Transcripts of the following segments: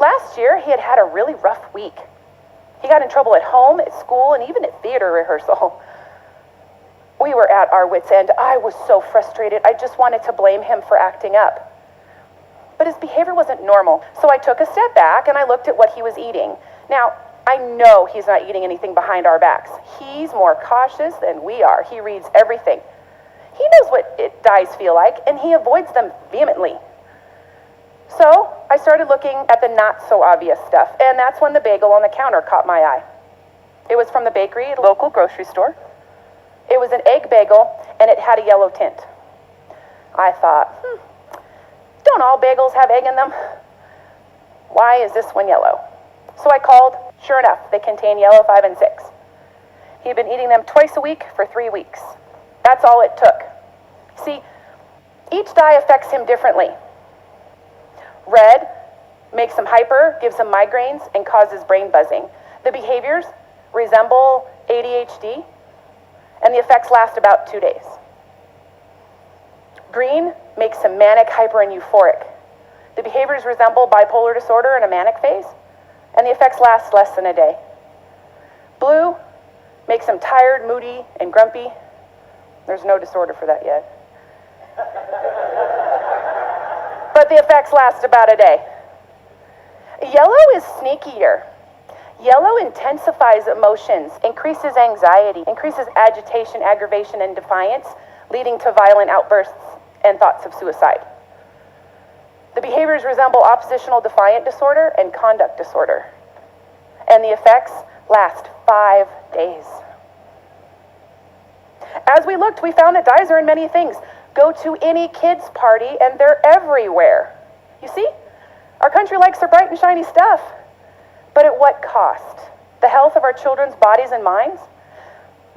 Last year, he had had a really rough week. He got in trouble at home, at school, and even at theater rehearsal. We were at our wits' end. I was so frustrated. I just wanted to blame him for acting up. But his behavior wasn't normal, so I took a step back and I looked at what he was eating. Now, I know he's not eating anything behind our backs. He's more cautious than we are. He reads everything. He knows what dyes feel like, and he avoids them vehemently. So I started looking at the not so obvious stuff, and that's when the bagel on the counter caught my eye. It was from the bakery at a local grocery store. It was an egg bagel, and it had a yellow tint. I thought, don't all bagels have egg in them? Why is this one yellow? So I called. Sure enough, they contain yellow 5 and 6. He had been eating them twice a week for 3 weeks. That's all it took. See, each dye affects him differently. Red makes him hyper, gives him migraines, and causes brain buzzing. The behaviors resemble ADHD, and the effects last about 2 days. Green makes him manic, hyper, and euphoric. The behaviors resemble bipolar disorder in a manic phase, and the effects last less than a day. Blue makes him tired, moody, and grumpy. There's no disorder for that yet. But the effects last about a day. Yellow is sneakier. Yellow intensifies emotions, increases anxiety, increases agitation, aggravation, and defiance, leading to violent outbursts and thoughts of suicide. The behaviors resemble oppositional defiant disorder and conduct disorder. And the effects last 5 days. As we looked, we found that dyes are in many things. Go to any kid's party and they're everywhere. You see? Our country likes their bright and shiny stuff. But at what cost? The health of our children's bodies and minds?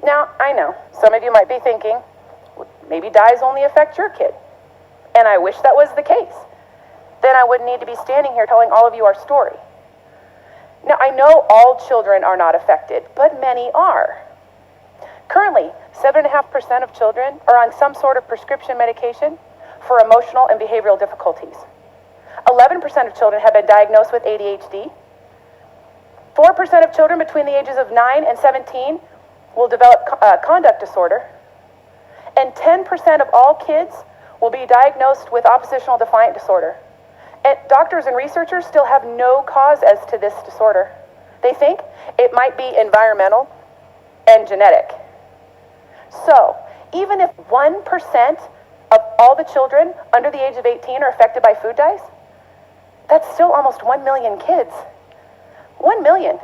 Now, I know, some of you might be thinking, maybe dyes only affect your kid. And I wish that was the case. Then I wouldn't need to be standing here telling all of you our story. Now, I know all children are not affected, but many are. Currently, 7.5% of children are on some sort of prescription medication for emotional and behavioral difficulties. 11% of children have been diagnosed with ADHD. 4% of children between the ages of 9 and 17 will develop conduct disorder. And 10% of all kids will be diagnosed with oppositional defiant disorder. And doctors and researchers still have no cause as to this disorder. They think it might be environmental and genetic. So, even if 1% of all the children under the age of 18 are affected by food dyes, that's still almost 1 million kids. 1 million.